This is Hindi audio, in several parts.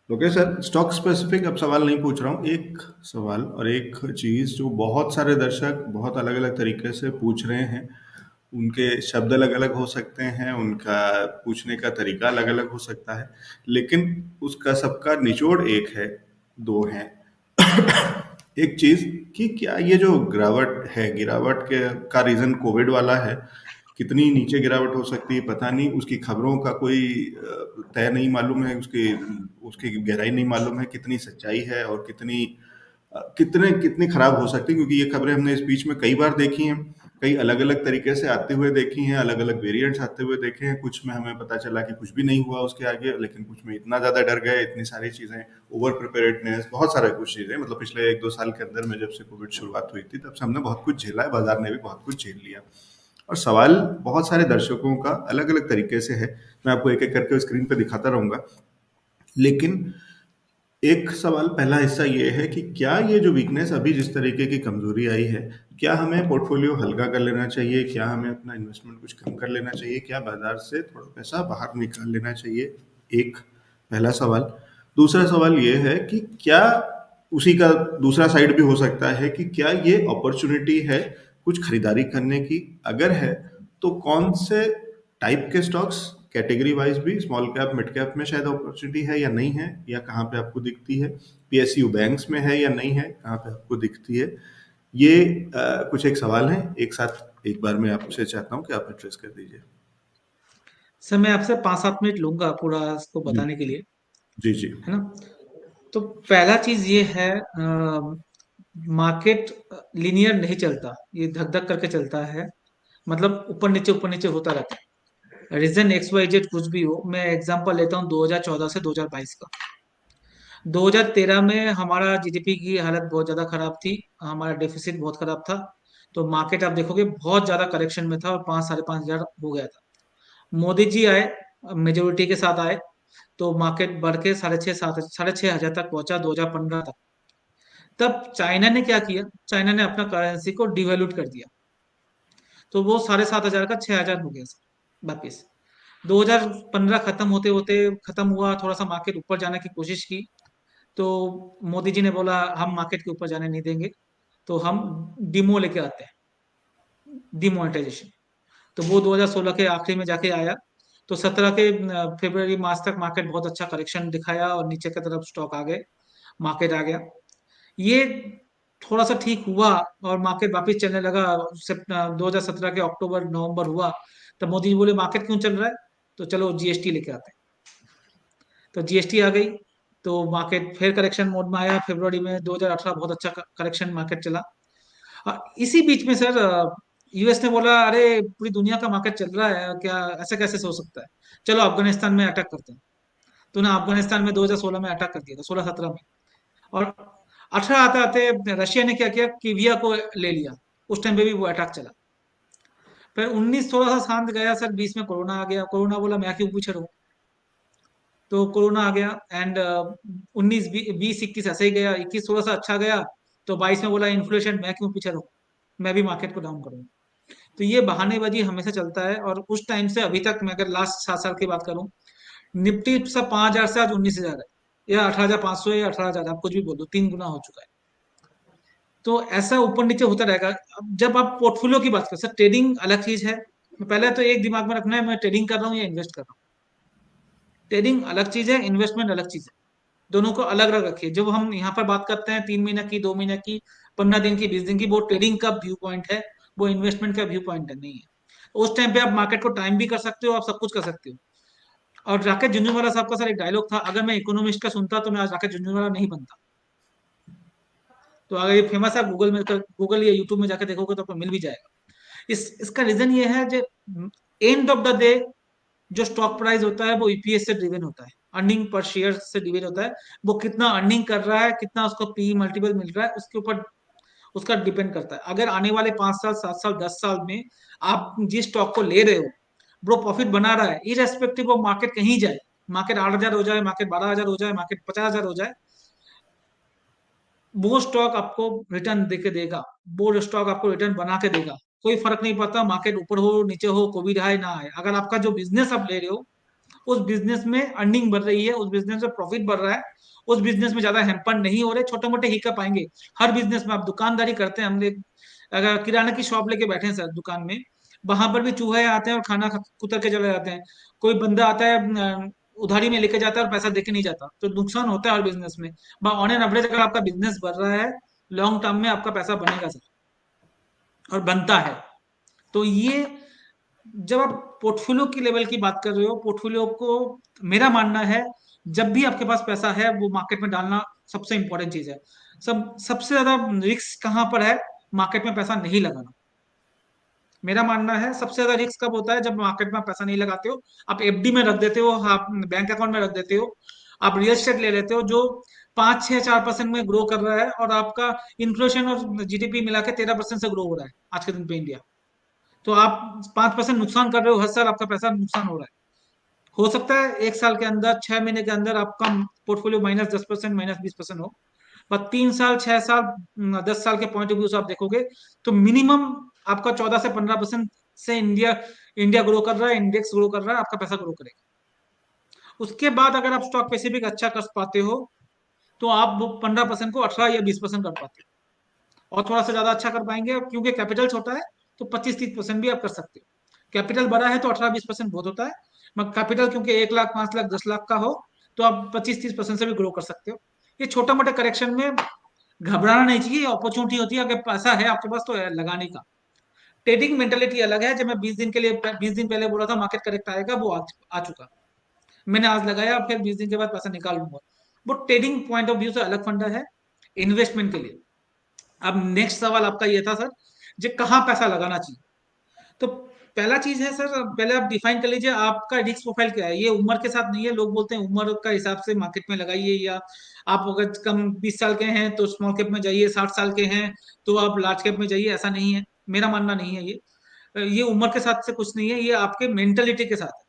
ओके सर, स्टॉक स्पेसिफिक अब सवाल नहीं पूछ रहा हूँ। एक सवाल और एक चीज़ जो बहुत सारे दर्शक बहुत अलग अलग तरीके से पूछ रहे हैं, उनके शब्द अलग अलग हो सकते हैं, उनका पूछने का तरीका अलग अलग हो सकता है, लेकिन उसका सबका निचोड़ एक है, दो हैं। एक चीज़ कि क्या ये जो गिरावट है, गिरावट के का रीज़न कोविड वाला है, कितनी नीचे गिरावट हो सकती है पता नहीं, उसकी खबरों का कोई तय नहीं मालूम है, उसकी उसकी गहराई नहीं मालूम है, कितनी सच्चाई है और कितनी खराब हो सकती है, क्योंकि ये खबरें हमने इस बीच में कई बार देखी हैं, कई अलग अलग तरीके से आते हुए देखी हैं, अलग अलग वेरिएंट्स आते हुए देखे हैं। कुछ में हमें पता चला कि कुछ भी नहीं हुआ उसके आगे, लेकिन कुछ में इतना ज्यादा डर गए, इतनी सारी चीजें, ओवर प्रिपेयर्डनेस, बहुत सारा कुछ चीजें, मतलब पिछले 1-2 साल के अंदर में जब से कोविड शुरुआत हुई थी तब से हमने बहुत कुछ झेला है, बाजार ने भी बहुत कुछ झेल लिया। और सवाल बहुत सारे दर्शकों का अलग अलग तरीके से है, मैं आपको एक एक करके स्क्रीन पे दिखाता रहूंगा। लेकिन एक सवाल, पहला हिस्सा ये है कि क्या ये जो वीकनेस अभी जिस तरीके की कमजोरी आई है, क्या हमें पोर्टफोलियो हल्का कर लेना चाहिए, क्या हमें अपना इन्वेस्टमेंट कुछ कम कर लेना चाहिए, क्या बाजार से थोड़ा पैसा बाहर निकाल लेना चाहिए? एक पहला सवाल। दूसरा सवाल ये है कि क्या उसी का दूसरा साइड भी हो सकता है कि क्या ये अपॉर्चुनिटी है कुछ खरीदारी करने की? अगर है तो कौन से टाइप के स्टॉक्स, कैटेगरी वाइज भी, स्मॉल कैप मिड कैप में शायद अपॉर्चुनिटी है या नहीं है, या कहाँ पे आपको दिखती है? पीएसयू बैंक्स में है या नहीं है, कहाँ पे आपको दिखती है? ये कुछ एक सवाल है, एक साथ एक बार मैं आपसे चाहता हूँ कि आप एड्रेस कर दीजिए। सर मैं आपसे 5-7 मिनट लूंगा पूरा इसको जी बताने के लिए, जी जी। है ना। तो पहला चीज ये है, मार्केट लीनियर नहीं चलता, ये धक धक करके चलता है। मतलब ऊपर नीचे होता रहता है। रीजन एक्स वाई जेड कुछ भी हो, मैं एग्जांपल लेता हूँ 2014 से 2022 का। 2013 में हमारा जीडीपी की हालत बहुत ज्यादा खराब थी, हमारा डेफिसिट बहुत खराब था। तो मार्केट आप देखोगे बहुत ज्यादा करेक्शन में था और 5-5.5 हजार हो गया था। मोदी जी आए, मेजोरिटी के साथ आए, तो मार्केट बढ़ के 6,500 7,500 तक पहुंचा 2015 तक। तब चाइना ने क्या किया, चाइना ने अपना करेंसी को डिवैल्यूट कर दिया, तो वो 7,500 का 6,000 हो गया सर वापिस। 2015 खत्म होते होते खत्म हुआ, थोड़ा सा मार्केट ऊपर जाने की कोशिश की, तो मोदी जी ने बोला हम मार्केट के ऊपर जाने नहीं देंगे, तो हम डिमो लेके आते हैं, डिमोनेटाइजेशन। तो वो 2016 के आखिरी में जाके आया। तो 17 के फरवरी मार्च तक मार्केट बहुत अच्छा करेक्शन दिखाया और नीचे की तरफ स्टॉक आ गए, मार्केट आ गया। ये थोड़ा सा ठीक हुआ और मार्केट वापस चलने लगा। 2017 के अक्टूबर नवंबर हुआ, तब मोदी जी बोले मार्केट क्यों चल रहा है, तो चलो जीएसटी लेके आते हैं। तो जीएसटी आ गई, तो मार्केट फिर करेक्शन मोड में आया। फरवरी में 2018 बहुत अच्छा करेक्शन मार्केट चला। इसी बीच में सर यूएस ने बोला अरे पूरी दुनिया का मार्केट चल रहा है, क्या ऐसा कैसे हो सकता है, चलो अफगानिस्तान में अटैक करते हैं। तो ना अफगानिस्तान में 2016 में अटैक कर दिया था, 16-17 में। और 18 आते आते रशिया ने क्या किया, कीविया को ले लिया। उस टाइम पे भी वो अटैक चला। फिर 19 थोड़ा सा शांत गया सर, 20 में कोरोना आ गया। कोरोना बोला मैं क्यों पूछ रहा हूँ, तो कोरोना आ गया। एंड 19 20 21 ऐसे ही गया, 21 थोड़ा सा अच्छा गया। तो 22 में बोला इन्फ्लेशन, मैं क्यों पीछे रहूँ, मैं भी मार्केट को डाउन करूंगा। तो ये बहानेबाजी हमेशा चलता है। और उस टाइम से अभी तक मैं अगर लास्ट 7 साल की बात करूं, निफ्टी सब 5,000 से आज 19,000 है, या 18,500 या 18,000, आप कुछ भी बोलो, 3 गुना हो चुका है। तो ऐसा ऊपर नीचे होता रहेगा। अब जब आप पोर्टफोलियो की बात करें सर, ट्रेडिंग अलग चीज है। पहले तो एक दिमाग में रखना है, मैं ट्रेडिंग कर रहा हूँ या इन्वेस्ट कर रहा हूँ। ट्रेडिंग अलग चीज है, इन्वेस्टमेंट अलग चीज है। दोनों को अलग अलग रखिए। जब हम यहाँ पर बात करते हैं 3 महीने की, 2 महीने की, 15 दिन की, 20 दिन की, वो ट्रेडिंग का व्यू पॉइंट है, वो इन्वेस्टमेंट का व्यू पॉइंट है नहीं है। उस टाइम पे आप मार्केट को टाइम भी कर सकते हो, आप सब कुछ कर सकते हो। और राकेश झुनझुनवाला साहब का सर एक डायलॉग था, अगर मैं इकोनॉमिस्ट का सुनता तो मैं आज राकेश झुनझुनवाला नहीं बनता। तो अगर ये फेमस है, गूगल में, गूगल या यूट्यूब में जाकर देखोगे तो आपको मिल भी जाएगा। इसका रीजन ये है जो एंड ऑफ द डे जो स्टॉक प्राइस होता है वो ईपीएस से ड्रिवन होता है, अर्निंग पर शेयर से ड्रिवन होता है। वो कितना अर्निंग कर रहा है, कितना उसको पी मल्टीपल मिल रहा है, उसके ऊपर उसका डिपेंड करता है। अगर आने वाले 5 साल 7 साल 10 साल में आप जिस स्टॉक को ले रहे हो वो प्रॉफिट बना रहा है, इरेस्पेक्टिव ऑफ मार्केट कहीं जाए, मार्केट 8,000 हो जाए, मार्केट 12,000 हो जाए, मार्केट 50,000 हो जाए, वो स्टॉक आपको रिटर्न देके देगा। वो स्टॉक आपको रिटर्न बना के देगा। कोई फर्क नहीं पड़ता मार्केट ऊपर हो नीचे हो, कोविड आए ना आए, अगर आपका जो बिजनेस आप ले रहे हो उस बिजनेस में अर्निंग बढ़ रही है, उस बिजनेस में प्रॉफिट बढ़ रहा है, उस बिजनेस में ज्यादा हैम्पर नहीं हो रहे, छोटे मोटे हिकअप आएंगे हर बिजनेस में। आप दुकानदारी करते हैं, हमने अगर किराना की शॉप लेके बैठे हैं सर दुकान में, वहां पर भी चूहे आते हैं और खाना कुतर के चले जाते हैं। कोई बंदा आता है उधारी में लेके जाता है और पैसा देके नहीं जाता, तो नुकसान होता है हर बिजनेस में। ऑन एन एवरेज अगर आपका बिजनेस बढ़ रहा है, लॉन्ग टर्म में आपका पैसा बनेगा सर, और बनता है। तो ये, जब आप पोर्टफोलियो की लेवल की बात कर रहे हो, पोर्टफोलियो को मेरा मानना है जब भी आपके पास पैसा है वो मार्केट में डालना सबसे इंपॉर्टेंट चीज है। सबसे ज्यादा रिस्क कहाँ पर है? मार्केट में पैसा नहीं लगाना। मेरा मानना है सबसे ज्यादा रिस्क कब होता है? जब मार्केट में आप पैसा नहीं लगाते हो, आप एफडी में रख देते हो, आप बैंक अकाउंट में रख देते हो, आप रियल एस्टेट ले लेते हो जो 5 6 4% में ग्रो कर रहा है, और आपका इन्फ्लेशन और जीडीपी मिला के 13% से ग्रो हो रहा है आज के दिन पे इंडिया। तो आप 5% नुकसान कर रहे हो, हर साल आपका पैसा नुकसान हो रहा है। हो सकता है 1 साल के अंदर, 6 महीने के अंदर आपका पोर्टफोलियो -10%, -20% हो, पर 3 साल 6 साल 10 साल के पॉइंट ऑफ व्यू से आप देखोगे तो मिनिमम आपका 14 से 15% से इंडिया इंडिया ग्रो कर रहा है, इंडेक्स ग्रो कर रहा है, आपका पैसा ग्रो करेगा। उसके बाद अगर आप स्टॉक स्पेसिफिक अच्छा कर पाते हो, तो आप वो 15% को 18 या 20% कर पाते हो, और थोड़ा सा ज्यादा अच्छा कर पाएंगे क्योंकि कैपिटल छोटा है, तो 25 30% भी आप कर सकते हो। कैपिटल बड़ा है तो 18 20% बहुत होता है, मगर कैपिटल क्योंकि 1 लाख 5 लाख 10 लाख का हो, तो आप 25 30% से भी ग्रो कर सकते हो। ये छोटा मोटा करेक्शन में घबराना नहीं चाहिए, अपॉर्चुनिटी होती है, अगर पैसा है आपके पास तो लगाने का। ट्रेडिंग मेंटेलिटी अलग है। जब मैं 20 दिन के लिए 20 दिन पहले बोला था मार्केट करेक्ट आएगा, वो आ चुका। मैंने आज लगाया, फिर 20 दिन के बाद पैसा निकाल लूंगा। वो ट्रेडिंग पॉइंट ऑफ व्यू से अलग फंडा है इन्वेस्टमेंट के लिए। अब नेक्स्ट सवाल आपका ये था सर, जो कहाँ पैसा लगाना चाहिए। तो पहला चीज है सर, पहले आप डिफाइन कर लीजिए आपका रिस्क प्रोफाइल क्या है। ये उम्र के साथ नहीं है, लोग बोलते हैं उम्र का हिसाब से मार्केट में लगाइए, या आप अगर कम 20 साल के हैं तो स्मॉल कैप में जाइए, 60 साल के हैं तो आप लार्ज कैप में जाइए, ऐसा नहीं है। मेरा मानना नहीं है ये उम्र के साथ से कुछ नहीं है, ये आपके मेंटेलिटी के साथ है।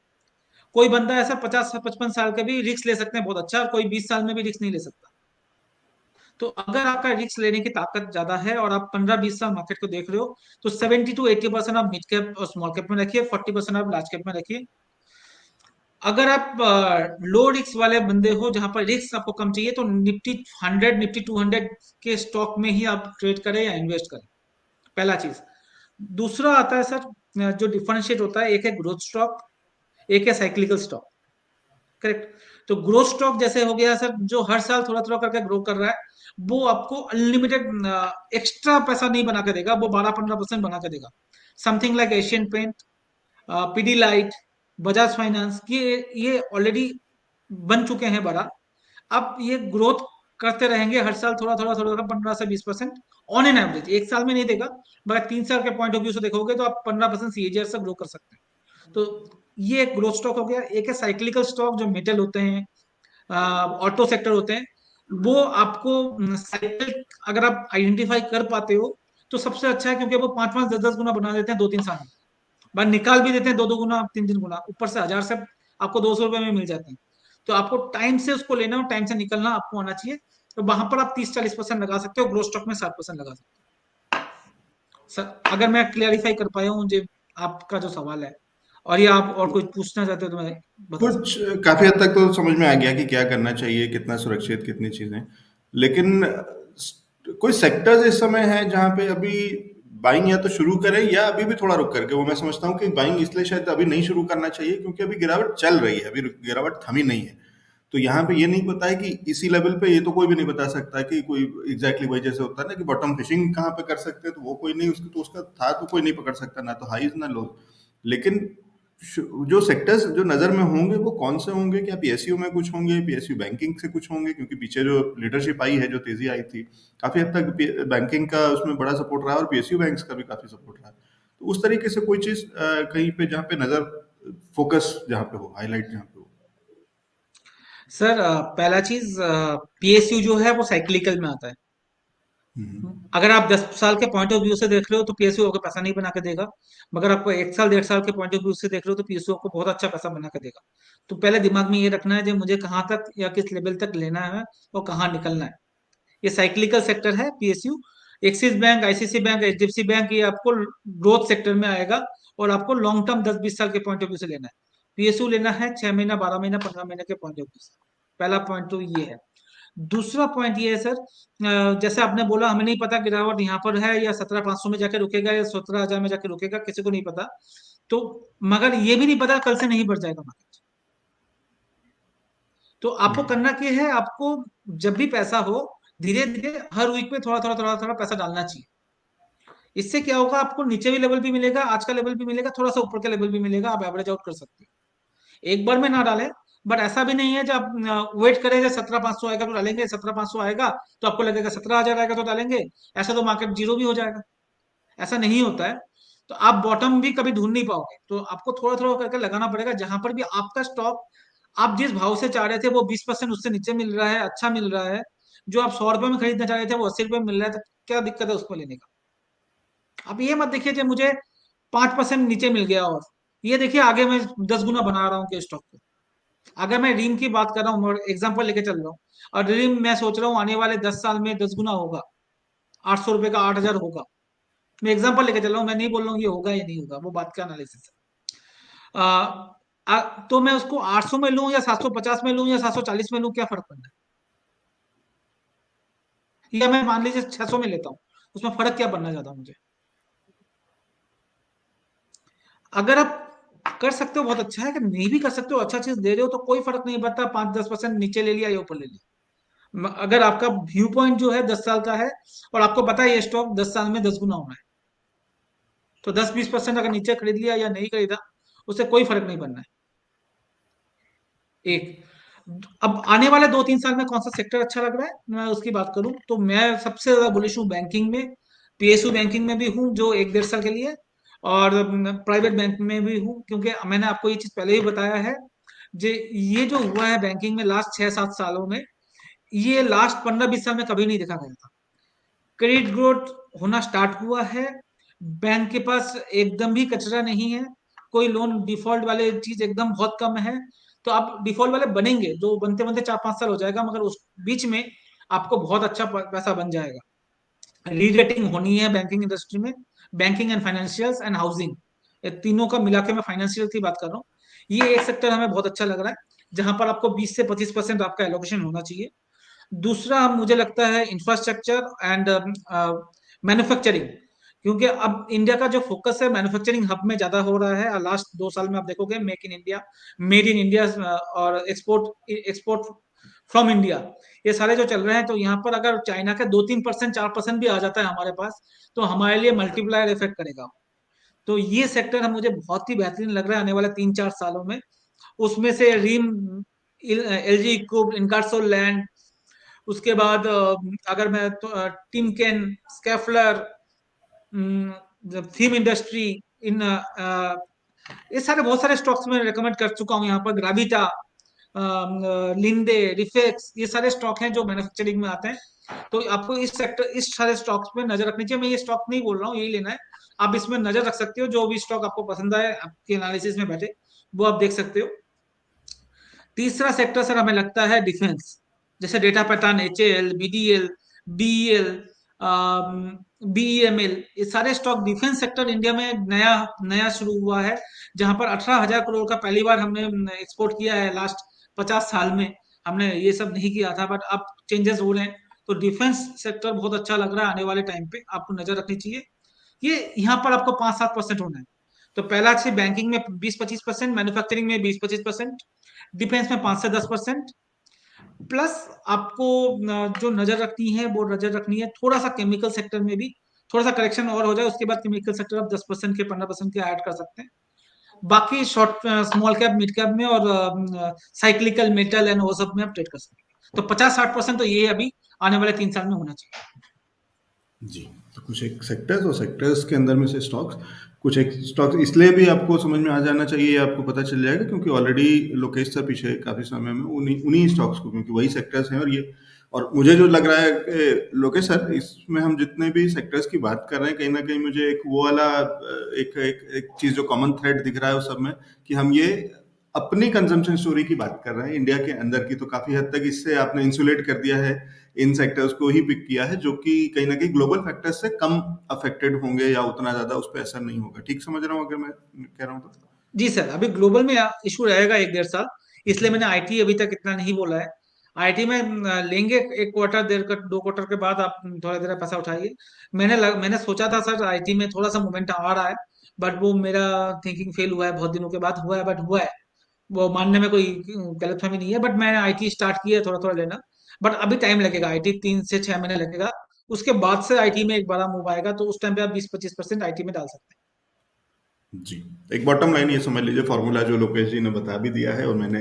कोई बंदा ऐसा 50 55 साल का भी रिस्क ले सकते हैं बहुत अच्छा, और कोई 20 साल में भी रिस्क नहीं ले सकता। तो अगर आपका रिस्क लेने की ताकत ज्यादा है और आप 15 20 साल मार्केट को देख रहे हो, तो 70 to 80% आप मिड कैप और स्मॉल कैप में रखिए, 40% आप लार्ज कैप में रखिए। अगर आप लो रिस्क वाले बंदे हो, जहां पर रिस्क आपको कम चाहिए, तो निफ्टी 100 निफ्टी 200 के स्टॉक में ही आप ट्रेड करें या इन्वेस्ट करें। पहला चीज। दूसरा आता है सर, जो डिफरेंशिएट होता है, एक है ग्रोथ स्टॉक, एक है साइक्लिकल स्टॉक। करेक्ट। तो ग्रोथ स्टॉक जैसे हो गया सर, जो हर साल थोड़ा थोड़ा करके ग्रो कर रहा है, वो आपको अनलिमिटेड एक्स्ट्रा पैसा नहीं बना के देगा, वो 12 15% बना के देगा। Something like Asian Paint, Pidilite, Bajaj Finance, ये ऑलरेडी बन चुके हैं बड़ा। अब ये ग्रोथ करते रहेंगे हर साल, थोड़ा थोड़ा थोड़ा 15 से 20% ऑन एन एवरेज। 1 साल में नहीं देगा, मगर 3 साल के पॉइंट ऑफ व्यू से देखोगे तो आप 15% सीएजीआर से ग्रो कर सकते हैं। तो ये एक ग्रोथ स्टॉक हो गया। एक है साइक्लिकल स्टॉक, जो मेटल होते हैं, ऑटो सेक्टर होते हैं। वो आपको साइकिल अगर आप आइडेंटिफाई कर पाते हो तो सबसे अच्छा है, क्योंकि वो 5 5 10 10 गुना बना देते हैं 2 3 साल में, बार निकाल भी देते हैं 2 2 गुना 3 3 गुना, ऊपर से 1000 से आपको 200 रुपए में मिल जाते हैं। तो आपको टाइम से उसको लेना और टाइम से निकलना आपको आना चाहिए। तो वहां पर आप 30 40% लगा सकते हो, ग्रोथ स्टॉक में 60% लगा सकते हो। सर अगर मैं क्लियरिफाई कर पाया हूँ जो आपका जो सवाल है, और ये आप और कुछ पूछना चाहते हो तो मैं बता कुछ सकता काफी हद तक तो समझ में आ गया कि क्या करना चाहिए, कितना सुरक्षित, कितनी चीजें। लेकिन कोई सेक्टर्स इस समय है जहां पे अभी बाइंग या तो शुरू करें या अभी भी थोड़ा रुक करके, वो मैं समझता हूँ कि बाइंग इसलिए शायद अभी नहीं शुरू करना चाहिए क्योंकि अभी गिरावट चल रही है, अभी गिरावट थमी नहीं है। तो यहाँ पे ये नहीं पता है कि इसी लेवल पे, ये तो कोई भी नहीं बता सकता कि कोई एग्जैक्टली वही जैसे होता है ना कि बॉटम फिशिंग कहाँ पे कर सकते हैं, तो वो कोई नहीं, उसकी तो उसका था तो कोई नहीं पकड़ सकता, ना तो हाईज ना लो। लेकिन जो सेक्टर्स जो नजर में होंगे वो कौन से होंगे? क्या पीएसयू में कुछ होंगे, पीएसयू बैंकिंग से कुछ होंगे? क्योंकि पीछे जो लीडरशिप आई है, जो तेजी आई थी, काफी हद तक बैंकिंग का उसमें बड़ा सपोर्ट रहा और पीएसयू बैंक्स का भी काफी सपोर्ट रहा। तो उस तरीके से कोई चीज कहीं पे जहाँ पे नजर, फोकस जहाँ पे हो, हाईलाइट जहाँ पे हो। सर। पहला चीज, पीएसयू जो है वो साइक्लिकल में आता है। हम्म। अगर आप 10 साल के पॉइंट ऑफ व्यू से देख रहे हो तो पीएसयू आपको पैसा नहीं बना के देगा, मगर आपको 1 साल 1.5 साल के पॉइंट ऑफ व्यू से देख रहे हो तो पीएसयू आपको बहुत अच्छा पैसा बना के देगा। तो पहले दिमाग में ये रखना है जो मुझे कहाँ तक या किस लेवल तक लेना है और कहाँ निकलना है। ये साइक्लिकल सेक्टर है PSU. Axis bank, ICC bank, HDFC bank, ये आपको ग्रोथ सेक्टर में आएगा, और आपको लॉन्ग टर्म 10 20 साल के पॉइंट ऑफ व्यू से लेना है। पीएसयू लेना है 6 महीना, 12 महीना, 15 महीने के पॉइंट ऑफ व्यू से। पहला पॉइंट तो ये है। दूसरा पॉइंट ये है सर, जैसे आपने बोला हमें नहीं पता गिरावट यहाँ पर है या 17,500 में जाके रुकेगा या 17,000 में जाके रुकेगा, किसी को नहीं पता। तो मगर ये भी नहीं पता कल से नहीं बढ़ जाएगा मार्केट। तो आपको करना क्या है, आपको जब भी पैसा हो, धीरे धीरे हर वीक में थोड़ा थोड़ा थोड़ा थोड़ा पैसा डालना चाहिए। इससे क्या होगा, आपको नीचे भी लेवल भी मिलेगा, आज का लेवल भी मिलेगा, थोड़ा सा ऊपर का लेवल भी मिलेगा, आप एवरेज आउट कर सकते हो। एक बार में ना डालें, बट ऐसा भी नहीं है जब वेट करें जब 17,500 आएगा तो डालेंगे, 17,500 आएगा तो आपको लगेगा 17,000 आएगा तो डालेंगे, ऐसा तो मार्केट जीरो भी हो जाएगा। ऐसा नहीं होता है। तो आप बॉटम भी कभी ढूंढ नहीं पाओगे, तो आपको थोड़ा थोड़ा करके लगाना पड़ेगा। जहां पर भी आपका स्टॉक आप जिस भाव से चाह रहे थे वो 20% उससे नीचे मिल रहा है, अच्छा मिल रहा है, जो आप 100 रुपए में खरीदना चाह रहे थे वो 80 रुपए में मिल रहा है, तो क्या दिक्कत है उसको लेने का। आप ये मत देखिए कि मुझे 5% नीचे मिल गया, और ये देखिए आगे मैं 10 गुना बना रहा हूँ के स्टॉक को। अगर मैं रीम की बात कर रहा हूँ और एग्जाम्पल लेके चल रहा हूँ, और रीम मैं सोच रहा हूँ आने वाले 10 साल में 10 गुना होगा, 800 रुपए का 8,000 होगा। मैं एग्जाम्पल लेके चल रहा हूँ, मैं नहीं बोल रहा हूँ ये होगा या नहीं होगा, वो बात का एनालिसिस है। तो मैं उसको 800 में लूं या 750 में लूं या 740 में लूं, क्या फर्क पड़ता है। या मैं मान लीजिए 600 में लेता हूँ, उसमें फर्क क्या पड़ना ज्यादा मुझे। अगर आप कर सकते हो बहुत अच्छा है, कि नहीं भी कर सकते हो अच्छा चीज दे रहे हो तो कोई फर्क नहीं पड़ता, 5-10% नीचे ले लिया या ऊपर ले लिया। अगर आपका व्यू पॉइंट जो है 10 साल का है, और आपको पता है ये स्टॉक 10 साल में 10 गुना होना है, तो 10-20% अगर नीचे खरीद लिया या नहीं खरीदा, उससे कोई फर्क नहीं पड़ना है। एक, अब आने वाले 2-3 साल में कौन सा सेक्टर अच्छा लग रहा है, मैं उसकी बात करूं तो मैं सबसे ज्यादा बुलिश हूँ बैंकिंग में। पीएसयू बैंकिंग में भी हूँ जो 1-1.5 साल के लिए, और प्राइवेट बैंक में भी हूँ, क्योंकि मैंने आपको ये चीज पहले ही बताया है। जे ये जो हुआ है बैंकिंग में लास्ट 6-7 सालों में, ये लास्ट 15-20 साल में कभी नहीं देखा गया था। क्रेडिट ग्रोथ होना स्टार्ट हुआ है, बैंक के पास एकदम भी कचरा नहीं है, कोई लोन डिफॉल्ट वाले चीज एकदम बहुत कम है। तो आप डिफॉल्ट वाले बनेंगे, जो बनते बनते 4-5 साल हो जाएगा, मगर उस बीच में आपको बहुत अच्छा पैसा बन जाएगा। रीरेटिंग होनी है बैंकिंग इंडस्ट्री में, banking and financials and housing, ये तीनों का मिला के मैं फाइनेंशियल की बात कर रहा हूँ। ये एक सेक्टर हमें बहुत अच्छा लग रहा है, जहां पर आपको 20 से 25% आपका एलोकेशन होना चाहिए। दूसरा मुझे लगता है इंफ्रास्ट्रक्चर एंड मैन्युफैक्चरिंग, क्योंकि अब इंडिया का जो फोकस है मैन्युफैक्चरिंग हब में ज्यादा हो रहा है। लास्ट 2 साल में आप देखोगे make in India, made in India, और एक्सपोर्ट एक्सपोर्ट फ्रॉम इंडिया, ये सारे जो चल रहे हैं। तो यहाँ पर अगर चाइना का 2-3%, 4% भी आ जाता है हमारे पास, तो हमारे लिए मल्टीप्लायर इफेक्ट करेगा। तो ये सेक्टर हम मुझे बहुत ही बेहतरीन लग रहा है आने वाले 3-4 सालों में। उसमें से रीम, एलजी इक्विप, इनकार्सो लैंड, उसके बाद अगर मैं तो, टिमकेन, स्कैफलर, थीम इंडस्ट्री, इन ये सारे बहुत सारे स्टॉक्स में रिकमेंड कर चुका हूँ यहाँ पर, ग्राविटा, लिंडे, रिफेक्स, ये सारे स्टॉक हैं जो मैन्युफैक्चरिंग में आते हैं। तो आपको इस सेक्टर, इस सारे स्टॉक्स पे नजर रखनी चाहिए। मैं ये स्टॉक नहीं बोल रहा हूँ यही लेना है, आप इसमें नजर रख सकते हो, जो भी स्टॉक आपको पसंद आए आपके एनालिसिस में बैठे वो आप देख सकते हो। तीसरा सेक्टर सर हमें लगता है डिफेंस, जैसे data pattern, HAL, BDL, BEL, BEML, ये सारे स्टॉक डिफेंस सेक्टर इंडिया में नया नया शुरू हुआ है, जहां पर 18,000 करोड़ का पहली बार हमने एक्सपोर्ट किया है लास्ट 50 साल में। हमने ये सब नहीं किया था, बट अब चेंजेस हो रहे हैं। तो डिफेंस सेक्टर बहुत अच्छा लग रहा है, आने वाले टाइम पे आपको नजर रखनी चाहिए। ये यहाँ पर आपको 5-7% होना है। तो पहला अच्छी बैंकिंग में 20-25%, मैन्युफैक्चरिंग में 20-25%, डिफेंस में 5 से 10%, प्लस आपको जो नजर रखनी है वो नजर रखनी है थोड़ा सा केमिकल सेक्टर में भी। थोड़ा सा करेक्शन और हो जाए उसके बाद केमिकल सेक्टर आप 10% के 15% के ऐड कर सकते हैं। बाकी short, small cap, mid cap में, और साइक्लिकल मेटल एंड वो सब में आप ट्रेड कर सकते हैं। तो 50-60% तो ये अभी आने वाले 3 साल में होना चाहिए। जी। तो कुछ एक सेक्टर्स और सेक्टर्स के अंदर में से स्टॉक्स, कुछ एक स्टॉक्स इसलिए भी आपको समझ में आ जाना चाहिए, आपको पता चल जाएगा क्योंकि ऑलरेडी लोकेश सर पीछे काफ़ी समय में उन्हीं उन्हीं स्टॉक्स को, क्योंकि वही सेक्टर्स हैं। और मुझे जो लग रहा है लोकेश सर, इसमें हम जितने भी सेक्टर्स की बात कर रहे हैं, कहीं ना कहीं मुझे एक वो वाला एक एक, एक चीज़ जो कॉमन थ्रेड दिख रहा है उस सब में, कि हम ये अपनी कंजम्पशन स्टोरी की बात कर रहे हैं इंडिया के अंदर की। तो काफ़ी हद तक इससे आपने इंसुलेट कर दिया है, इन सेक्टर्स को ही पिक किया है जो कि कहीं ना कहीं ग्लोबल फैक्टर्स से कम अफेक्टेड होंगे या उतना ज्यादा उस पर असर नहीं होगा। ठीक समझ रहा हूँ अगर मैं कह रहा हूँ तो? जी सर, अभी ग्लोबल में इशू रहेगा 1 1.5 साल, इसलिए मैंने आईटी अभी तक इतना नहीं बोला है। आईटी में लेंगे 1 क्वार्टर, 2 क्वार्टर के बाद आप थोड़ा देर पैसा उठाइए। मैंने सोचा था सर आईटी में थोड़ा सा मोमेंट आ रहा है, बट वो मेरा थिंकिंग फेल हुआ है, बहुत दिनों के बाद हुआ है, बट हुआ है। वो मानने में कोई गलतफहमी नहीं है, बट मैंने आईटी स्टार्ट किया है थोड़ा थोड़ा लेना। बट अभी टाइम लगेगा, आईटी 3 से 6 महीने लगेगा। उसके बाद से आईटी में एक बड़ा मूव आएगा, तो उस टाइम पे आप 20-25% आईटी में डाल सकते जी, एक बॉटम लाइन ये समझ लीजिए, फॉर्मूला जो लोकेश जी ने बता भी दिया है और मैंने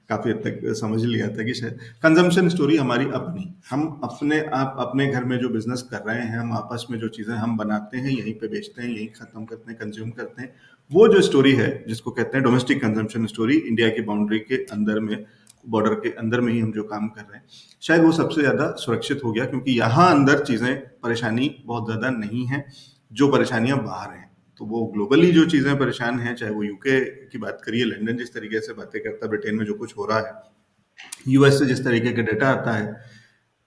काफ़ी हद तक समझ लिया था कि शायद कंजम्पशन स्टोरी हमारी अपनी, हम अपने आप अपने घर में जो बिजनेस कर रहे हैं, हम आपस में जो चीज़ें हम बनाते हैं, यहीं पे बेचते हैं, यहीं खत्म करते हैं, कंज्यूम करते हैं, वो जो स्टोरी है जिसको कहते हैं डोमेस्टिक कंजम्पशन स्टोरी, इंडिया की बाउंड्री के अंदर में, बॉर्डर के अंदर में ही हम जो काम कर रहे हैं, शायद वो सबसे ज़्यादा सुरक्षित हो गया, क्योंकि यहाँ अंदर चीज़ें परेशानी बहुत ज़्यादा नहीं है जो परेशानियां बाहर हैं। तो वो ग्लोबली जो चीजें परेशान हैं, चाहे वो यूके की बात करिए, लंदन जिस तरीके से बातें करता है, ब्रिटेन में जो कुछ हो रहा है, यूएस से जिस तरीके का डेटा आता है,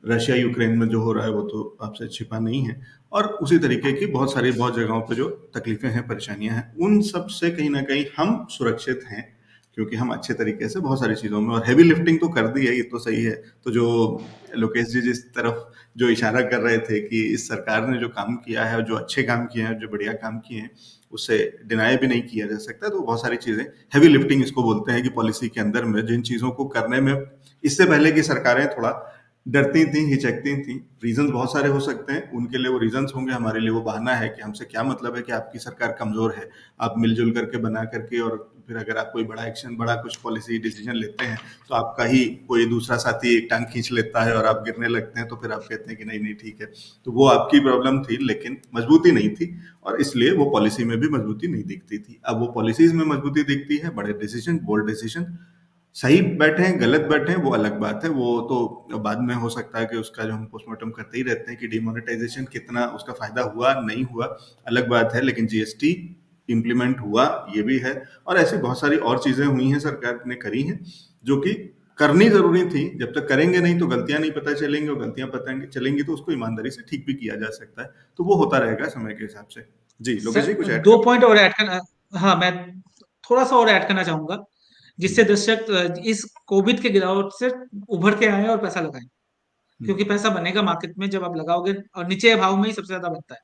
रशिया यूक्रेन में जो हो रहा है वो तो आपसे छिपा नहीं है, और उसी तरीके की बहुत सारी बहुत जगहों पे जो तकलीफें हैं, परेशानियां हैं, उन सब से कहीं ना कहीं हम सुरक्षित हैं, क्योंकि हम अच्छे तरीके से बहुत सारी चीज़ों में, और हैवी लिफ्टिंग तो कर दी है, ये तो सही है। तो जो लोकेश जी जिस तरफ जो इशारा कर रहे थे कि इस सरकार ने जो काम किया है, और जो अच्छे काम किए हैं, जो बढ़िया काम किए हैं, उससे डिनाई भी नहीं किया जा सकता। तो बहुत सारी चीज़ें हैवी लिफ्टिंग इसको बोलते हैं कि पॉलिसी के अंदर में जिन चीज़ों को करने में इससे पहले की सरकारें थोड़ा डरती थी, हिचकती थी। रीजंस बहुत सारे हो सकते हैं, उनके लिए वो रीजंस होंगे, हमारे लिए वो बहाना है कि हमसे क्या मतलब है कि आपकी सरकार कमजोर है, आप मिलजुल करके बना करके, और फिर अगर आप कोई बड़ा एक्शन, बड़ा कुछ पॉलिसी डिसीजन लेते हैं, तो आपका ही कोई दूसरा साथी एक टांग खींच लेता है और आप गिरने लगते हैं, तो फिर आप कहते हैं कि नहीं नहीं ठीक है। तो वो आपकी प्रॉब्लम थी, लेकिन मजबूती नहीं थी, और इसलिए वो पॉलिसी में भी मजबूती नहीं दिखती थी। अब वो पॉलिसीज में मजबूती दिखती है, बड़े डिसीजन, बोल्ड डिसीजन, सही बैठे हैं गलत बैठे हैं वो अलग बात है, वो तो बाद में हो सकता है कि उसका जो हम पोस्टमार्टम करते ही रहते हैं कि डिमोनेटाइजेशन कितना उसका फायदा हुआ नहीं हुआ, अलग बात है, लेकिन जीएसटी इम्प्लीमेंट हुआ ये भी है। और ऐसी बहुत सारी और चीजें हुई हैं, सरकार ने करी हैं, जो कि करनी जरूरी थी। जब तक करेंगे नहीं तो गलतियां नहीं पता चलेंगी, और गलतियां पता चलेंगी तो उसको ईमानदारी से ठीक भी किया जा सकता है, तो वो होता रहेगा समय के हिसाब से। जी हैं लोकेश जी, सर। कुछ ऐड दो करना? पॉइंट और ऐड करना, हाँ मैं थोड़ा सा और ऐड करना चाहूंगा, जिससे हम्म, दर्शक इस कोविड के गिरावट से उभर के आए और पैसा लगाएं। हम्म, क्योंकि पैसा बनेगा मार्केट में जब आप लगाओगे, और नीचे भाव में ही सबसे ज्यादा बनता है।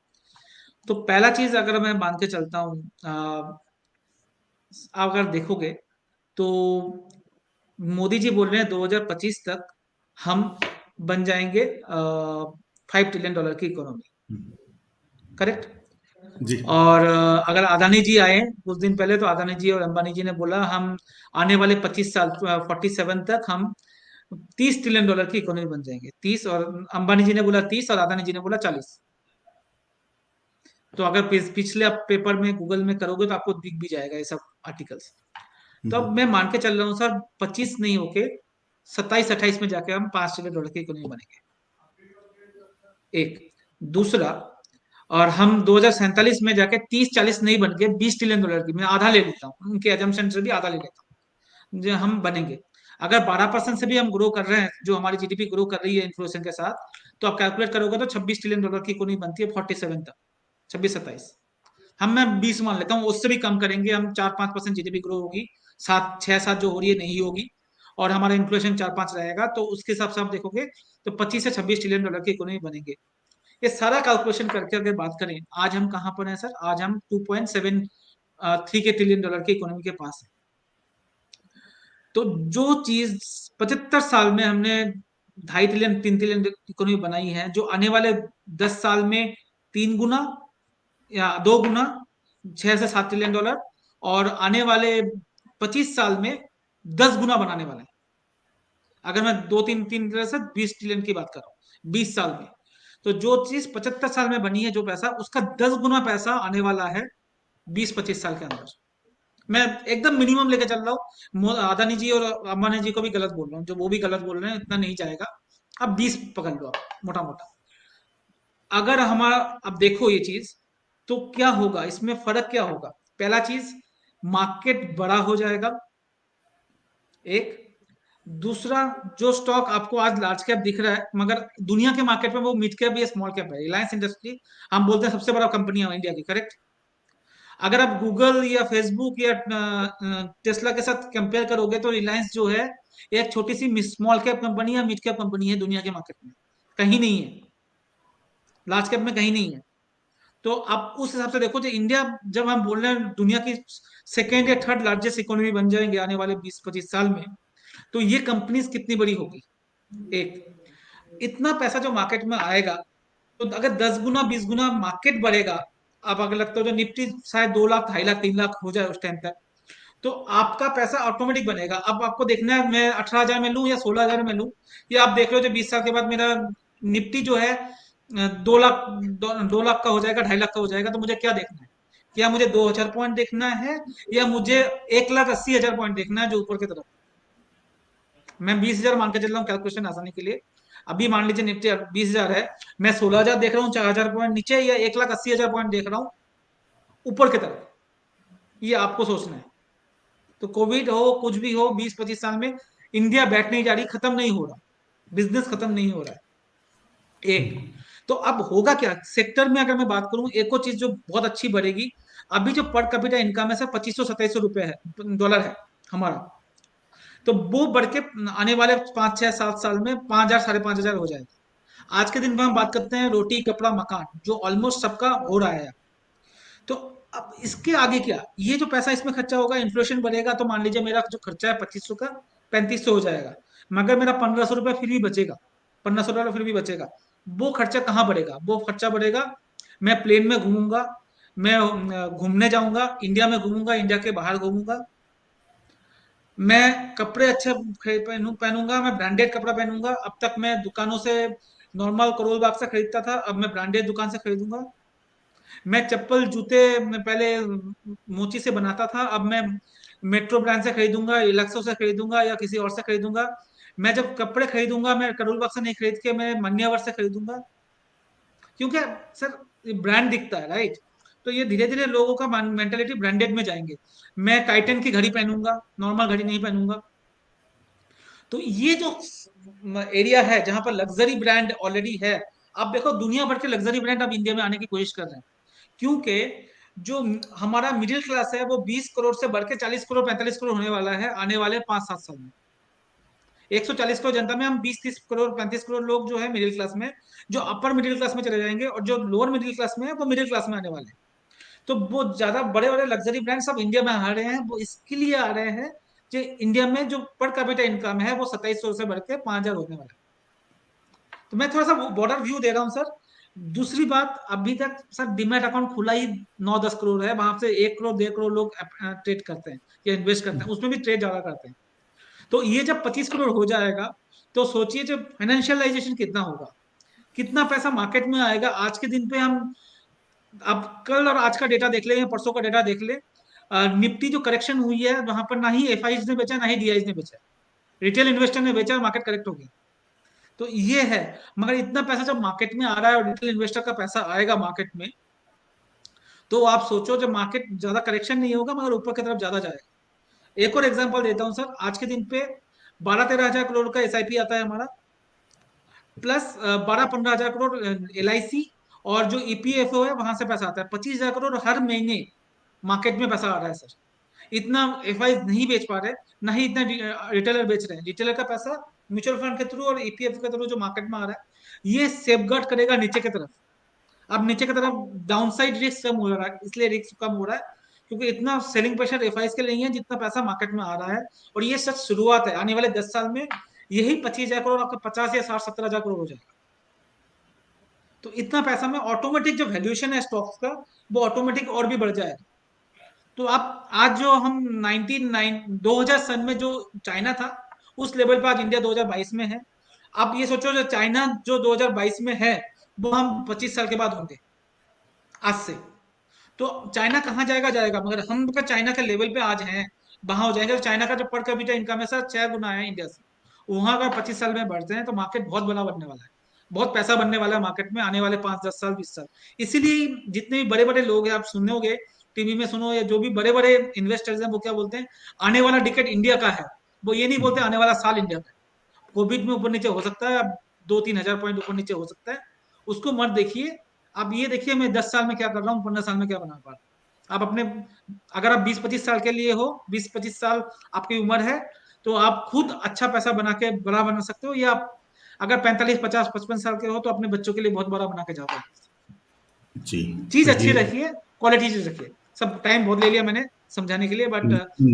तो पहला चीज अगर मैं मान के चलता हूँ, आप अगर देखोगे तो मोदी जी बोल रहे हैं 2025 तक हम बन जाएंगे $5 ट्रिलियन की इकोनॉमी। हम्म। करेक्ट। जी। और अगर अदानी जी आए कुछ दिन पहले, तो अदानी जी और अंबानी जी ने बोला हम आने वाले 25 साल 47 तक हम $30 ट्रिलियन की इकोनॉमी बन जाएंगे। 30, और अंबानी जी ने बोला 30 और अदानी जी ने बोला 40। तो अगर पिछले आप पेपर में गूगल में करोगे तो आपको दिख भी जाएगा ये सब आर्टिकल्स। तो अब हम्म, मैं मान के चल रहा हूँ सर, 25 नहीं होके 27-28 में जाके हम $5 ट्रिलियन की इकोनॉमी बनेंगे। एक। दूसरा, और हम 2047 में जाके 30-40 नहीं बन के $20 ट्रिलियन की, मैं आधा ले लेता हूँ उनके एजम्पशन से भी, आधा ले लेता हूँ जो हम बनेंगे। अगर 12% से भी हम ग्रो कर रहे हैं, जो हमारी जीडीपी ग्रो कर रही है इन्फ्लेशन के साथ, तो आप कैलकुलेट करोगे तो $26 ट्रिलियन की इकोनॉमी बनती है 47 तक। 26-27, हम मैं 20 मान लेता हूँ, उससे भी कम करेंगे हम, 4-5% जीडीपी ग्रो होगी, 7-6-7 जो हो रही है नहीं होगी, और हमारा इन्फ्लेशन 4-5 रहेगा, तो उसके हिसाब से आप देखोगे तो $25 से $26 ट्रिलियन की इकोनॉमी बनेंगे। ये सारा कैलकुलेशन करके अगर बात करें, आज हम कहाँ पर हैं सर? आज हम 2.73 के $1 ट्रिलियन की इकोनॉमी के पास है। तो जो चीज 75 साल में हमने 2.5 ट्रिलियन 3 ट्रिलियन इकोनॉमी बनाई है, जो आने वाले 10 साल में 3 गुना या 2 गुना, $6 से $7 ट्रिलियन, और आने वाले 25 साल में 10 गुना बनाने वाला है। अगर मैं दो तीन तीन तरह से 20 ट्रिलियन की बात कर रहा हूँ 20 साल में, तो जो चीज 75 साल में बनी है, जो पैसा, उसका 10 गुना पैसा आने वाला है 20-25 साल के अंदर। मैं एकदम मिनिमम लेके चल रहा हूँ, अदानी जी और अंबानी जी को भी गलत बोल रहा हूँ, जो वो भी गलत बोल रहे हैं, इतना नहीं जाएगा। अब 20 पकड़ लो आप, मोटा मोटा। अगर हमारा, अब देखो ये चीज, तो क्या होगा इसमें, फर्क क्या होगा? पहला चीज, मार्केट बड़ा हो जाएगा। एक। दूसरा, जो स्टॉक आपको आज लार्ज कैप दिख रहा है, मगर दुनिया के मार्केट में वो मिड कैप या स्मॉल कैप है। रिलायंस इंडस्ट्री हम बोलते हैं सबसे बड़ा कंपनी है इंडिया की, करेक्ट। अगर आप गूगल या फेसबुक या टेस्ला के साथ कंपेयर करोगे तो रिलायंस जो है एक छोटी सी स्मॉल कैप कंपनी या मिड कैप कंपनी है दुनिया के मार्केट में, कहीं नहीं है, लार्ज कैप में कहीं नहीं है। तो आप उस हिसाब से देखो, जो इंडिया, जब हम बोल रहे हैं दुनिया की सेकेंड या थर्ड लार्जेस्ट इकोनॉमी बन जाएंगे आने वाले 20-25 साल में, तो ये कंपनीज कितनी बड़ी होगी। एक इतना पैसा जो मार्केट में आएगा, तो अगर 10 गुना 20 गुना मार्केट बढ़ेगा, आप अगर लगता हो जो निफ्टी शायद 2 लाख 2.5 लाख 3 लाख हो जाए उस टाइम तक, तो आपका पैसा ऑटोमेटिक बनेगा। अब आपको देखना है मैं 18,000 में लूं या 16,000 में लूं, या आप देख लो जो 20 साल के बाद मेरा निफ्टी जो है 2 लाख 2 लाख का हो जाएगा, 2.5 लाख का हो जाएगा, तो मुझे क्या देखना है? क्या मुझे 2,000 पॉइंट देखना है, या मुझे 1,80,000 पॉइंट देखना है जो ऊपर की तरफ? मैं 20,000 मान के चल रहा हूँ कैलकुलेशन आसानी के लिए। अभी मान लीजिए निफ्टी 20,000 है, मैं 16,000 देख रहा हूँ, 4,000 पॉइंट नीचे, या 1,80,000 पॉइंट देख रहा हूँ ऊपर की तरफ, ये आपको सोचना है। तो कोविड हो कुछ भी हो, 20-25 साल में इंडिया बैठ नहीं जा रही, खत्म नहीं हो रहा, बिजनेस खत्म नहीं हो रहा है। एक तो अब होगा क्या सेक्टर में, अगर मैं बात करूं, एक और चीज जो बहुत अच्छी बढ़ेगी, अभी जो पर कैपिटा इनकम है सर 2500-2700 रुपए है, डॉलर है हमारा, तो वो बढ़ के आने वाले 5-6-7 साल में 5,000 5,500 हो जाएगा। आज के दिन में हम बात करते हैं रोटी कपड़ा मकान, जो ऑलमोस्ट सबका हो रहा है। तो अब इसके आगे क्या, ये जो पैसा इसमें खर्चा होगा, इन्फ्लेशन बढ़ेगा, तो मान लीजिए मेरा जो खर्चा है 2500 का 3500 हो जाएगा, मगर मेरा 1,500 रुपया फिर भी बचेगा, 1,500 डॉलर फिर भी बचेगा। वो खर्चा कहाँ बढ़ेगा? वो खर्चा बढ़ेगा, मैं प्लेन में घूमूंगा, मैं घूमने जाऊंगा, इंडिया में घूमूंगा, इंडिया के बाहर घूमूंगा, मैं कपड़े अच्छे पहनूंगा, मैं ब्रांडेड कपड़ा पहनूंगा। अब तक मैं दुकानों से नॉर्मल करोल बाग से खरीदता था, अब मैं ब्रांडेड दुकान से खरीदूंगा। मैं चप्पल जूते मैं पहले मोची से बनाता था, अब मैं मेट्रो ब्रांड से खरीदूंगा, इलेक्सो से खरीदूंगा, या किसी और से खरीदूंगा। मैं जब कपड़े खरीदूंगा, मैं करोल बाग से नहीं खरीद के मैं मन्यावर से खरीदूंगा, क्योंकि सर ब्रांड दिखता है, राइट? तो ये धीरे धीरे लोगों का मेंटेलिटी ब्रांडेड में जाएंगे। मैं टाइटन की घड़ी पहनूंगा, नॉर्मल घड़ी नहीं पहनूंगा। तो ये जो एरिया है जहां पर लग्जरी ब्रांड ऑलरेडी है, आप देखो दुनिया भर के लग्जरी ब्रांड अब इंडिया में आने की कोशिश कर रहे हैं, क्योंकि जो हमारा मिडिल क्लास है वो 20 करोड़ से बढ़ के 40 करोड़ 45 करोड़ होने वाला है आने वाले 5-7 साल में। 140 करोड़ जनता में हम 20-30 करोड़ 35 करोड़ लोग जो है मिडिल क्लास में, जो अपर मिडिल क्लास में चले जाएंगे, और जो लोअर मिडिल क्लास में है वो मिडिल क्लास में आने वाले हैं। तो वो ज्यादा बड़े बड़े लग्जरी ब्रांड सब इंडिया में आ रहे हैं, वो इसके लिए आ रहे हैं कि इंडिया में जो पर कैपिटा इनकम है वो 2700 से बढ़ के 5,000 होने वाला है। तो मैं थोड़ा सा बॉर्डर व्यू दे रहा हूँ सर। दूसरी बात, अभी तक सर डीमैट अकाउंट खुला ही 9-10 करोड़ है, वहां से 1 करोड़ 1.5 करोड़ लोग ट्रेड करते हैं या इन्वेस्ट करते हैं, उसमें भी ट्रेड ज्यादा करते हैं। तो ये जब 25 करोड़ हो जाएगा, तो सोचिए जब फाइनेंशियलाइजेशन कितना होगा, कितना पैसा मार्केट में आएगा। आज के दिन पे हम, अब कल और आज का डेटा देख ले या परसों का डेटा देख ले, निफ्टी जो करेक्शन हुई है वहां पर ना ही एफआईज ने बेचा, ना ही डीआईज ने बेचा, रिटेल इन्वेस्टर ने बेचा, मार्केट करेक्ट हो गया। तो ये है, मगर इतना पैसा जब मार्केट में आ रहा है और रिटेल इन्वेस्टर का पैसा आएगा मार्केट में, तो आप सोचो जब मार्केट ज्यादा करेक्शन नहीं होगा मगर ऊपर की तरफ ज्यादा जाएगा। एक और एग्जांपल देता हूं सर, आज के दिन पे 12-13 हजार करोड़ का एसआईपी आता है हमारा, प्लस 12-15 हजार करोड़ एलआईसी, और जो ईपीएफओ है वहां से पैसा आता है 25,000 करोड़ हर महीने मार्केट में पैसा आ रहा है सर। इतना एफआई नहीं बेच पा रहे, ना ही इतना रिटेलर बेच रहे हैं। रिटेलर का पैसा म्यूचुअल फंड के थ्रू और ईपीएफ के थ्रू जो मार्केट में आ रहा है, ये सेफगार्ड करेगा नीचे की तरफ। अब नीचे की तरफ डाउनसाइड रिस्क कम हो रहा है, इसलिए रिस्क कम हो रहा है क्योंकि इतना सेलिंग प्रेशर एफआई के लिए नहीं है जितना पैसा मार्केट में आ रहा है। और ये सच शुरुआत है, आने वाले 10 साल में यही 25,000 करोड़ आपका 50 या 60-70 हजार करोड़ हो जाएगा। तो इतना पैसा में ऑटोमेटिक जो वैल्यूएशन है स्टॉक्स का, वो ऑटोमेटिक और भी बढ़ जाएगा। तो आप आज जो हम 2000 सन में जो चाइना था, उस लेवल पे आज इंडिया 2022 में है। आप ये सोचो जो चाइना जो 2022 में है, वो हम 25 साल के बाद होंगे आज से। तो चाइना कहाँ जाएगा जाएगा, मगर हम अगर चाइना के लेवल पे आज हैं, वहां हो जाएंगे। तो चाइना का जो पर कैपिटा इनकम है सर 6 गुना है इंडिया से, वहां अगर 25 साल में बढ़ते हैं तो मार्केट बहुत बड़ा बनने वाला है, बहुत पैसा बनने वाला है मार्केट में आने वाले 5-10 साल 20 साल। इसीलिए जितने भी बड़े बड़े लोग हैं, आप सुने होगे टीवी में, सुनो, या जो भी बड़े बड़े इन्वेस्टर्स हैं वो क्या बोलते हैं, आने वाला डिकेड इंडिया का है। वो ये नहीं बोलते आने वाला साल इंडिया का है। कोविड में ऊपर नीचे हो सकता है, अब 2-3 हजार पॉइंट ऊपर नीचे हो सकता है, उसको मत देखिए। आप ये देखिए मैं 10 साल में क्या कर रहा हूँ, 15 साल में क्या बना पा रहा हूँ। आप अपने, अगर आप 20-25 साल के लिए हो, 20-25 साल आपकी उम्र है, तो आप खुद अच्छा पैसा बना के बड़ा बना सकते हो, या आप अगर 45-50-55 साल के हो तो अपने बच्चों के लिए बहुत बड़ा बना के जाओ। जी। चीज तो अच्छी रखिए, क्वालिटी चीज रखिए। सब टाइम बहुत ले लिया मैंने समझाने के लिए, बट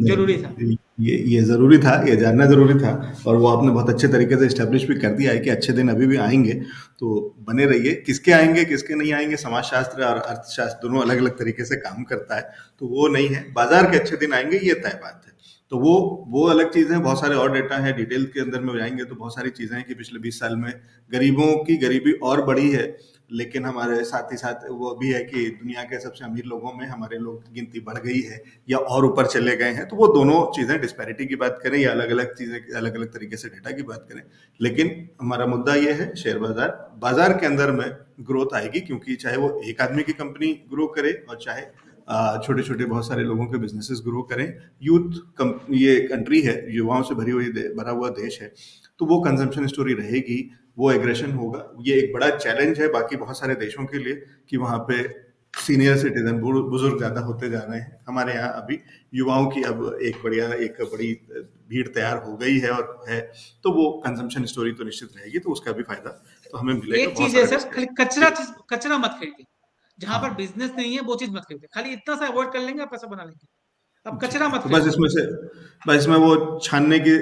जरूरी था। नहीं, ये ज़रूरी था, ये जानना ज़रूरी था। और वो आपने बहुत अच्छे तरीके से एस्टेब्लिश भी कर दिया है कि अच्छे दिन अभी भी आएँगे, तो बने रहिए। किसके आएँगे, किसके नहीं आएँगे, समाजशास्त्र और अर्थशास्त्र दोनों अलग-अलग तरीके से काम करता है, तो वो नहीं है। बाज़ार के अच्छे दिन आएँगे, ये तय बात है। तो वो अलग चीज़ है, बहुत सारे और डेटा है, डिटेल के अंदर में जाएँगे तो बहुत सारी चीज़ें हैं कि पिछले 20 साल में गरीबों की गरीबी और बढ़ी है, लेकिन हमारे साथ ही साथ वो भी है कि दुनिया के सबसे अमीर लोगों में हमारे लोग की गिनती बढ़ गई है या और ऊपर चले गए हैं। तो वो दोनों चीज़ें, डिस्पैरिटी की बात करें या अलग-अलग चीज़ें, अलग-अलग तरीके से डेटा की बात करें, लेकिन हमारा मुद्दा ये है शेयर बाज़ार, बाज़ार के अंदर में ग्रोथ आएगी, क्योंकि चाहे वो एक आदमी की कंपनी ग्रो करे और चाहे छोटे-छोटे बहुत सारे लोगों के बिज़नेसेस ग्रो करें। ये कंट्री है, युवाओं से भरा हुआ देश है, तो वो कंज़म्पशन स्टोरी रहेगी, वो एग्रेशन होगा। ये एक बड़ा चैलेंज है बाकी बहुत सारे देशों के लिए कि वहाँ पे सीनियर सिटीजन बुजुर्ग ज्यादा होते जा रहे हैं। हमारे यहाँ अभी युवाओं की अब एक बड़ी भीड़ तैयार हो गई है और है, तो वो कंजम्पशन स्टोरी तो निश्चित रहेगी, तो उसका भी फायदा तो हमें मिलेगा। एक बहुत चीज है सारे सर, खाली डिस्कशन। कचरा जी। चीज, कचरा मत खरीदिए। जहां पर हाँ। बिजनेस नहीं है वो चीज मत खरीदिए, खाली इतना सा अवॉइड कर लेंगे, आप पैसा बना लेंगे। अब जी। कचरा मत तो खरीदिए। बस इसमें वो छानने की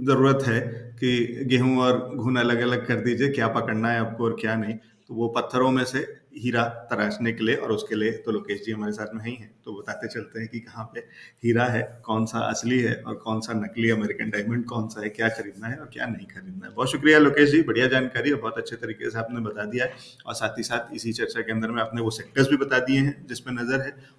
जरूरत है कि गेहूं और घुन अलग अलग कर दीजिए, क्या पकड़ना है आपको और क्या नहीं। तो वो पत्थरों में से हीरा तराशने के लिए, और उसके लिए तो लोकेश जी हमारे साथ में ही हैं, तो बताते चलते हैं कि कहाँ पे हीरा है, कौन सा असली है और कौन सा नकली अमेरिकन डायमंड कौन सा है, क्या खरीदना है और क्या नहीं खरीदना है। बहुत शुक्रिया लोकेश जी, बढ़िया जानकारी और बहुत अच्छे तरीके से आपने बता दिया है। और साथ ही साथ इसी चर्चा के अंदर में आपने वो सेक्टर्स भी बता दिए हैं जिसमें नजर है।